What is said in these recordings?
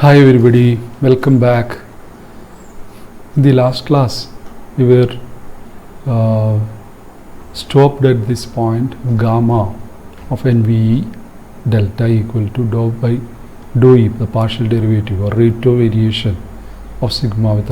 Hi everybody, welcome back. In the last class we were stopped at this point, gamma of NVE delta equal to dou by dou E, the partial derivative or rate of variation of sigma with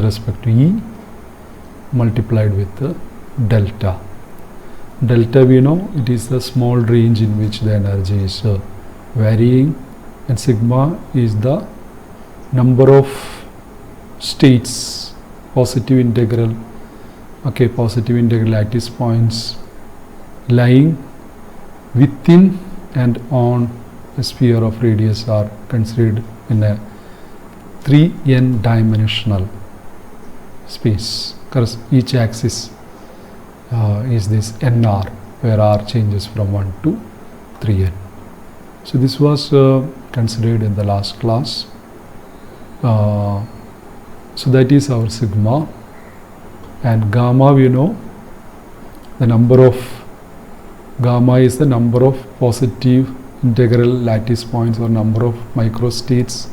respect to E multiplied with the delta. Delta, we know it is the small range in which the energy is varying, and sigma is the number of states, positive integral lattice points lying within and on a sphere of radius r considered in a 3n dimensional space. Each axis is this nr, where r changes from 1 to 3n. So this was considered in the last class. So that is our sigma, and gamma, we know the number of gamma is the number of positive integral lattice points or number of microstates.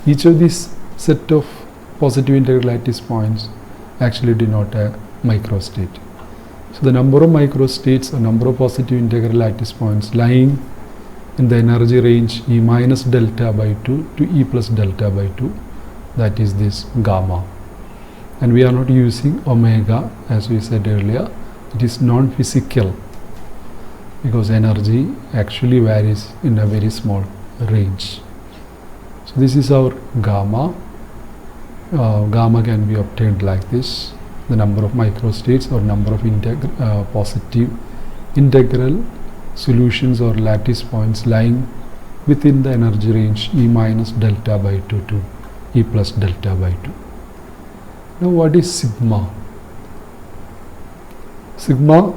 Each of these set of positive integral lattice points actually denote a microstate. So the number of microstates or number of positive integral lattice points lying in the energy range E minus delta by 2 to E plus delta by 2, that is this gamma. And we are not using omega, as we said earlier. It is non-physical because energy actually varies in a very small range. So this is our gamma. Gamma can be obtained like this: the number of microstates or number of positive integral solutions or lattice points lying within the energy range E minus delta by 2 to E plus delta by 2. Now what is sigma? Sigma,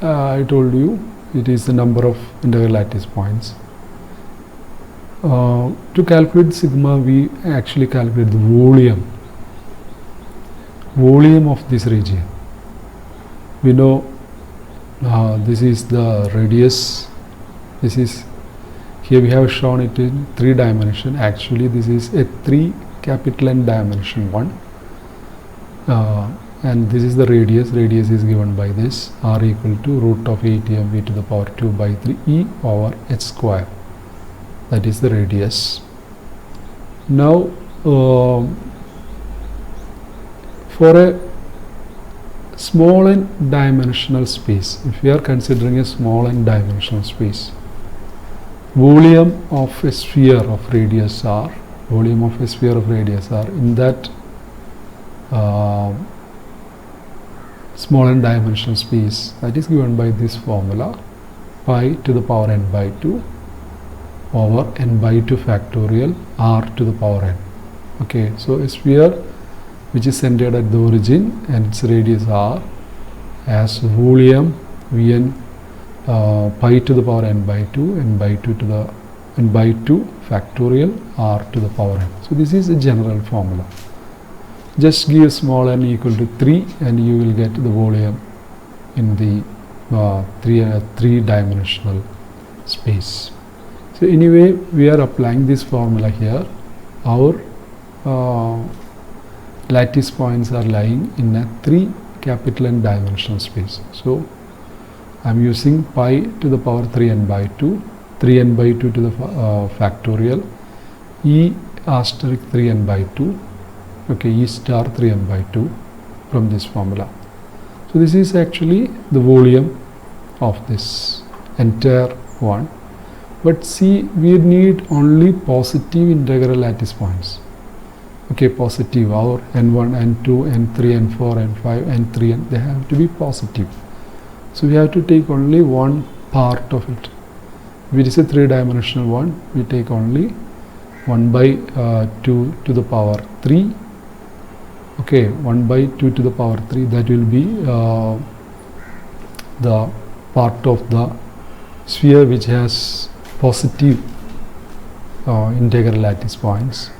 I told you, it is the number of integral lattice points. To calculate sigma, we actually calculate the volume of this region. We know this is the radius. This is, here we have shown it in 3 dimension. Actually this is a 3 capital N dimension one, and this is the radius. Radius is given by this, r equal to root of 8mv to the power 2 by 3 e over h square. That is the radius. Now for a small n dimensional space, if we are considering a small n dimensional space, volume of a sphere of radius r, in that small n dimensional space, that is given by this formula, pi to the power n by 2 over n by 2 factorial r to the power n. Okay, so a sphere which is centered at the origin and its radius r has volume Vn pi to the power n by 2, n by 2 to the n by 2 factorial r to the power n. So this is a general formula. Just give small n equal to 3 and you will get the volume in the 3 dimensional space. So anyway, we are applying this formula here. Our lattice points are lying in a 3 capital N dimensional space. So I am using pi to the power 3n by 2, 3n by 2 to the factorial, e asterisk 3n by 2, okay, e star 3n by 2 from this formula. So this is actually the volume of this entire one. But see, we need only positive integral lattice points. Okay, positive, our n1, n2, n3, n4, n5, n3, n, they have to be positive. So we have to take only one part of it. If it is a 3 dimensional one, we take only 1 by 2 to the power 3. Okay, 1 by 2 to the power 3, that will be the part of the sphere which has positive integral lattice points,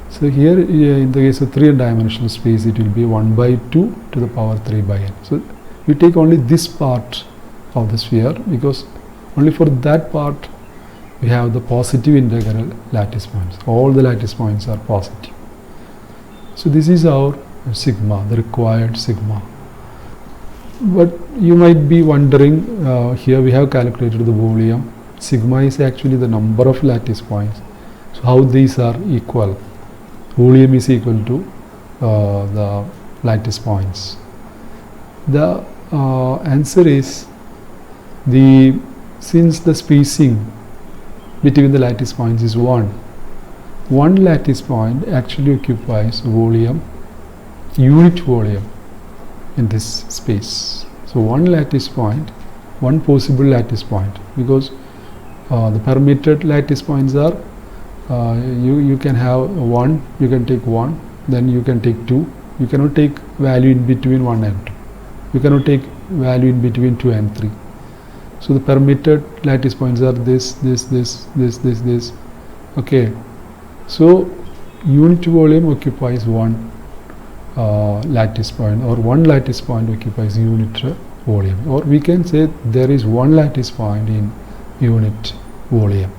So here in the case of 3 dimensional space, it will be 1 by 2 to the power 3 by n. So you take only this part of the sphere, because only for that part we have the positive integral lattice points. All the lattice points are positive. So this is our sigma, the required sigma. But you might be wondering, here we have calculated the volume. Sigma is actually the number of lattice points. So how these are equal? Volume is equal to the lattice points. The answer is, since the spacing between the lattice points is 1 lattice point actually occupies volume, unit volume in this space. So one lattice point, one possible lattice point, because the permitted lattice points are, you can have 1, you can take 1, then you can take 2. You cannot take value in between 1 and 2. You cannot take value in between 2 and 3. So the permitted lattice points are this. Okay. So unit volume occupies one lattice point, or one lattice point occupies unit volume, or we can say there is one lattice point in unit volume.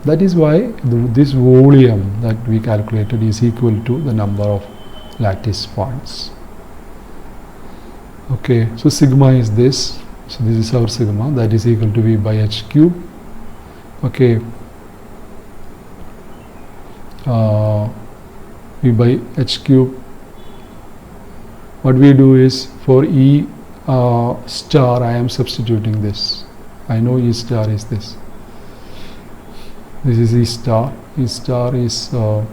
That is why this volume that we calculated is equal to the number of lattice points. Okay, so sigma is this. So this is our sigma, that is equal to V by H cube. Okay, V by H cube. What we do is, for E star I am substituting this. I know E star is this. This is E star. E star is R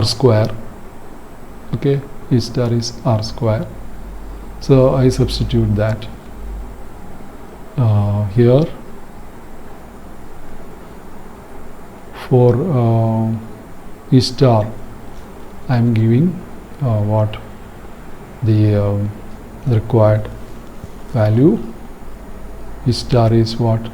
square. Okay, E star is R square. So I substitute that here. For E star I am giving what the required value. E star is what?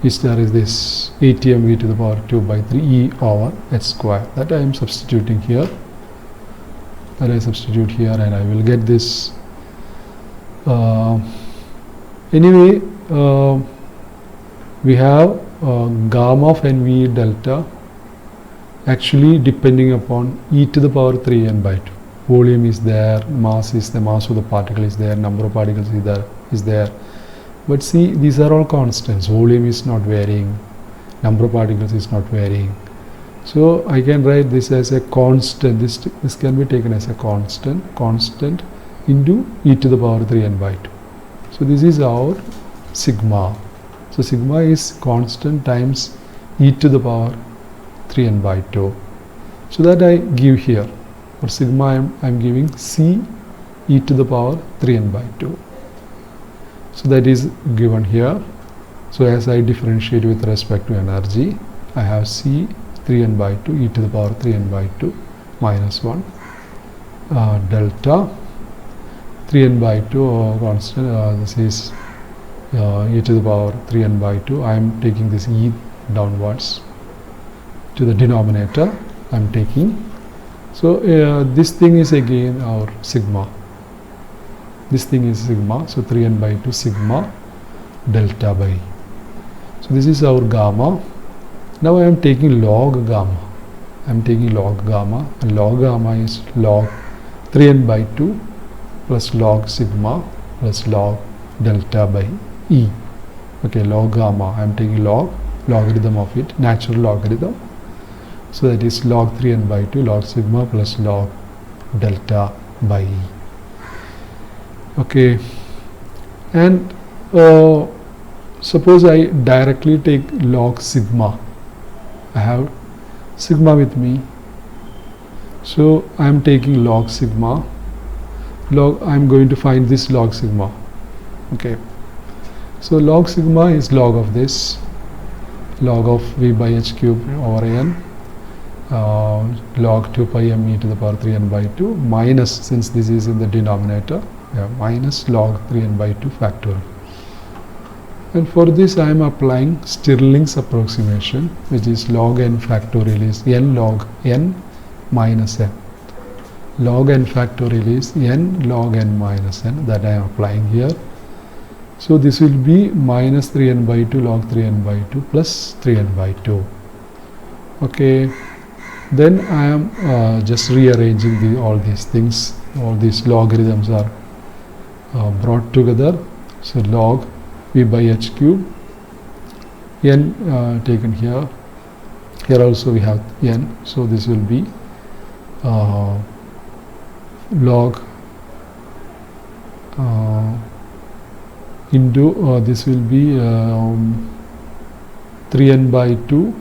E star is this 80 mv to the power 2 by 3 E over H square. That I am substituting here. That I substitute here, and I will get this. Anyway, we have gamma of NV delta actually depending upon e to the power 3n by 2. Volume is there, mass is the mass of the particle is there, number of particles is there. But see, these are all constants. Volume is not varying, number of particles is not varying. So I can write this as a constant. This can be taken as a constant into e to the power 3n by 2. So this is our sigma. So sigma is constant times e to the power 3n by 2. So that I give here. For sigma I am giving c e to the power 3n by 2. So that is given here. So as I differentiate with respect to energy, I have c 3n by 2 e to the power 3n by 2 minus 1 delta 3n by 2 constant. This is e to the power 3n by 2. I am taking this e downwards to the denominator. I am taking. So this thing is again our sigma. This thing is sigma. So 3n by 2 sigma delta by. So this is our gamma. Now I am taking log gamma. I am taking log gamma, and log gamma is log 3n by 2 plus log sigma plus log delta by e. Okay, log gamma, I am taking logarithm of it, natural logarithm. So that is log 3n by 2 log sigma plus log delta by e. Okay, and suppose I directly take log sigma. I have sigma with me, so I am taking log sigma. I am going to find this log sigma. Okay, so log sigma is log of this, log of v by h cube over n, log 2 pi m e to the power 3n by 2 minus, since this is in the denominator, minus log 3n by 2 factorial. And for this I am applying Stirling's approximation, which is log n factorial is n log n minus n. Log n factorial is n log n minus n, that I am applying here. So this will be minus 3n by 2 log 3n by 2 plus 3n by 2. Okay, then I am just rearranging all these things. All these logarithms are brought together. So log v by h cube, n taken here. Here also we have n. So this will be log into this will be 3n by 2.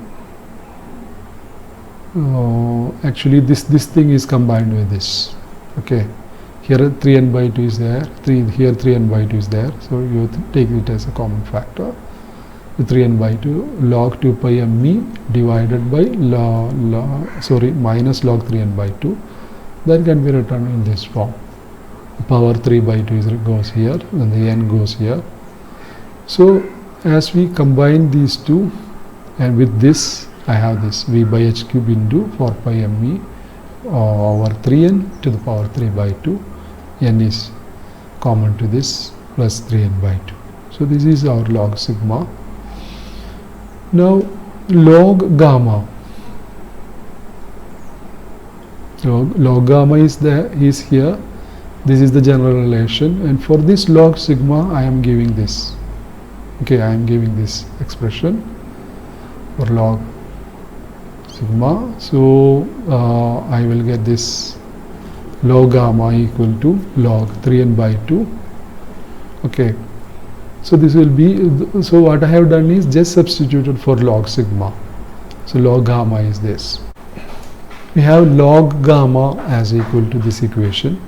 Actually this thing is combined with this. Okay, here 3n by 2 is there, here 3n by 2 is there, so you take it as a common factor. 3n by 2 log 2 pi me divided by minus log 3n by 2. That can be written in this form. Power 3 by 2 goes here and the n goes here. So as we combine these two, and with this I have this v by h cube into 4 pi me over 3n to the power 3 by 2. N is common to this plus 3n by 2. So this is our log sigma. Now log gamma. Log gamma is here. This is the general relation, and for this log sigma I am giving this. Okay, I am giving this expression for log sigma. So I will get this log gamma equal to log 3n by 2. Okay, so this will be, so what I have done is just substituted for log sigma. So log gamma is this. We have log gamma as equal to this equation.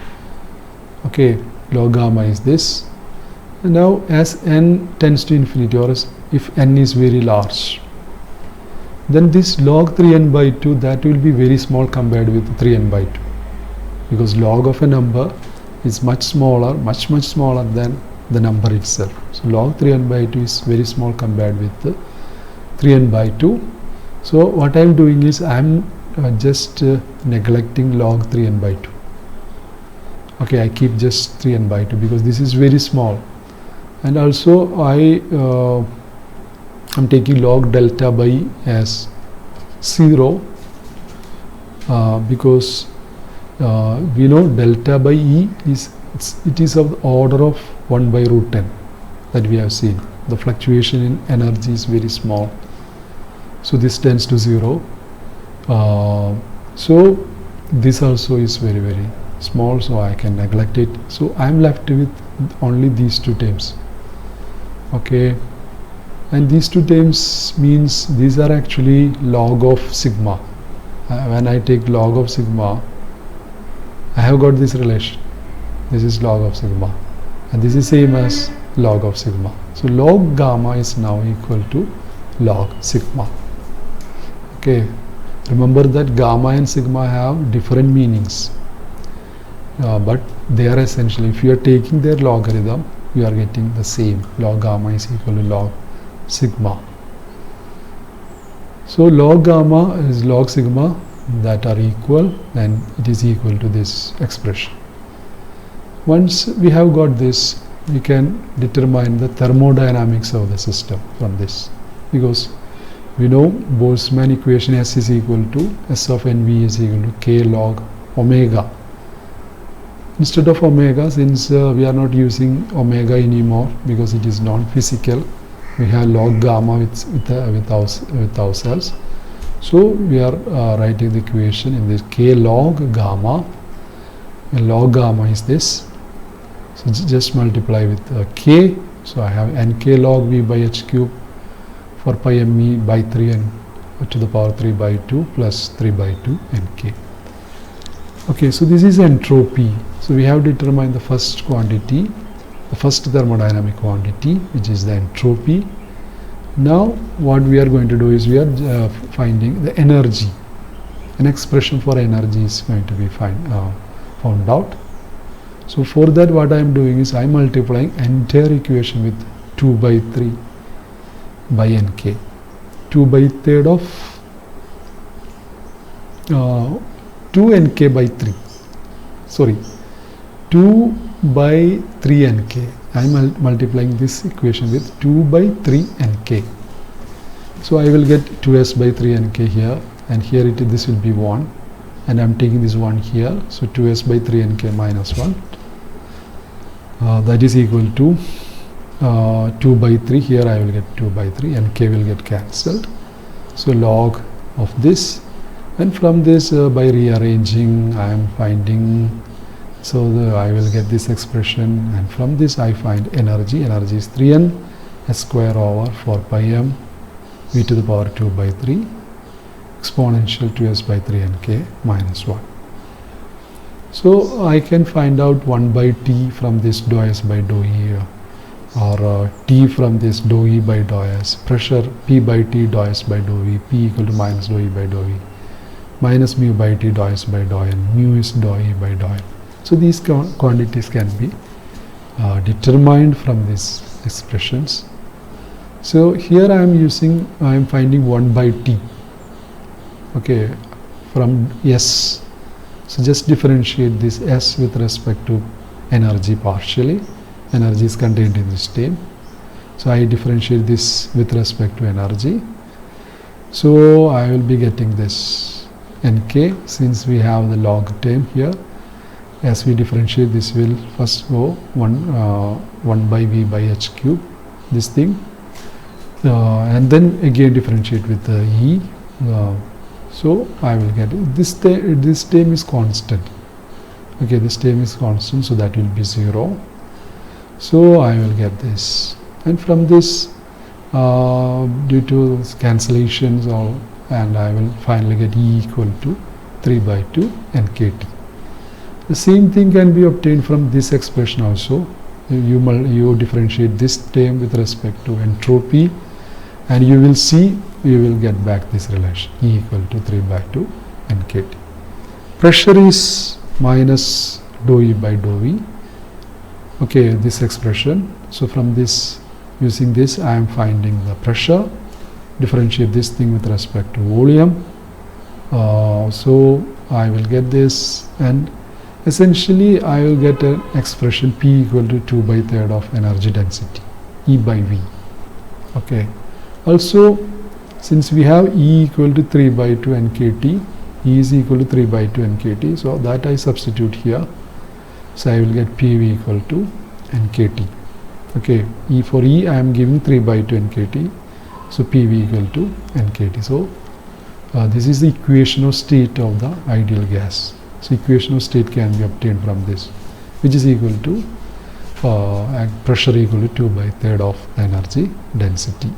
Okay, log gamma is this. And now as n tends to infinity, or if n is very large, then this log 3n by 2, that will be very small compared with 3n by 2, because log of a number is much smaller, much smaller than the number itself. So log 3n by 2 is very small compared with the 3n by 2. So what I am doing is I am just neglecting log 3n by 2. Okay, I keep just 3n by 2 because this is very small, and also I am taking log delta by as 0 because we know delta by E is it is of the order of 1 by root 10 that we have seen. The fluctuation in energy is very small, so this tends to 0. So this also is very small, so I can neglect it. So I am left with only these two terms. Okay, and these two terms means these are actually log of sigma. When I take log of sigma, I have got this relation. This is log of sigma, and this is same as log of sigma. So log gamma is now equal to log sigma. Okay, remember that gamma and sigma have different meanings, but they are essentially, if you are taking their logarithm, you are getting the same. Log gamma is equal to log sigma. So log gamma is log sigma, that are equal, and it is equal to this expression. Once we have got this, we can determine the thermodynamics of the system from this, because we know Boltzmann equation S is equal to S of NV is equal to K log omega. Instead of omega, since we are not using omega anymore because it is non-physical, we have log gamma with ourselves. So we are writing the equation in this K log gamma, and log gamma is this. So just multiply with K. So I have nk log V by h cube for pi me by 3n to the power 3 by 2 plus 3 by 2 nk. Okay, so this is entropy. So we have determined the first quantity, the first thermodynamic quantity, which is the entropy. Now what we are going to do is we are finding the energy. An expression for energy is going to be found out. So for that, what I am doing is I am multiplying entire equation with 2 by 3 by nk. 2 by third of 2 nk by 3. Sorry, 2 by 3 nk. I am multiplying this equation with 2 by 3 nk. So I will get 2s by 3 nk here, and here this will be 1, and I am taking this 1 here. So 2s by 3 nk minus 1, that is equal to 2 by 3. Here I will get 2 by 3 and k will get cancelled. So log of this, and from this by rearranging I am finding, so I will get this expression, and from this I find energy. Energy is 3n s square over 4 pi m v to the power 2 by 3 exponential 2s by 3 nk minus 1. So I can find out 1 by t from this dou s by dou e, or t from this dou e by dou s, pressure p by t dou s by dou e, p equal to minus dou e by dou e, minus mu by t dou s by dou n, mu is dou e by dou n. So these quantities can be determined from these expressions. So here I am finding 1 by t, okay, from s. So just differentiate this s with respect to energy partially. Energy is contained in this term. So I differentiate this with respect to energy. So I will be getting this nk, since we have the log term here. As we differentiate, this will first go 1 by v by h cube, this thing, and then again differentiate with the e. So I will get this term is constant. Okay, this term is constant, so that will be 0. So I will get this, and from this due to cancellations and I will finally get E equal to 3 by 2 nkt. The same thing can be obtained from this expression also. You differentiate this term with respect to entropy, and you will get back this relation, E equal to 3 by 2 nkt. Pressure is minus dou E by dou V. Okay, this expression. So from this, using this, I am finding the pressure. Differentiate this thing with respect to volume. So I will get this, and essentially I will get an expression P equal to 2 by 3rd of energy density, E by V. Okay. Also, since we have E equal to 3 by 2 nkt, E is equal to 3 by 2 nkt, so that I substitute here. So I will get PV equal to nkt. Okay, for E I am giving 3 by 2 nkt, so PV equal to nkt. So this is the equation of state of the ideal gas. So equation of state can be obtained from this, which is equal to pressure equal to 2 by 3rd of the energy density.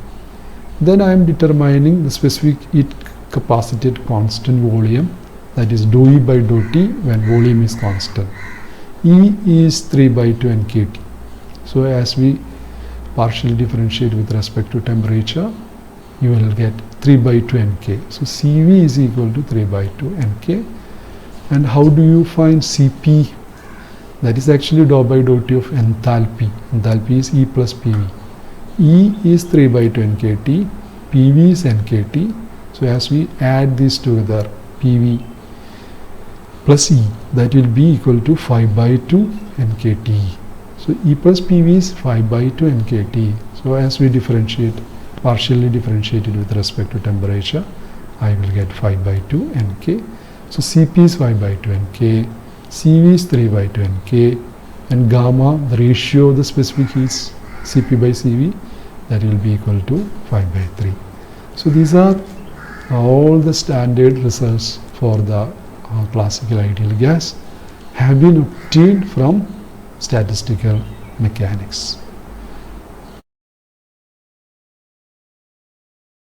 Then I am determining the specific heat capacited constant volume, that is dou E by dou T when volume is constant. E is 3 by 2 nkt. So as we partially differentiate with respect to temperature, you will get 3 by 2 nk. So Cv is equal to 3 by 2 nk. And how do you find Cp? That is actually dou by dou T of enthalpy. Enthalpy is E plus Pv. E is 3 by 2 nkt, Pv is nkt. So as we add these together, Pv plus E, that will be equal to 5 by 2 nkt. So E plus Pv is 5 by 2 nkt. So as we differentiate, partially differentiated with respect to temperature, I will get 5 by 2 nk. So Cp is 5 by 2 nk, Cv is 3 by 2 nk, and gamma, the ratio of the specific heats, Cp by Cv, that will be equal to 5 by 3. So these are all the standard results for the classical ideal gas have been obtained from statistical mechanics.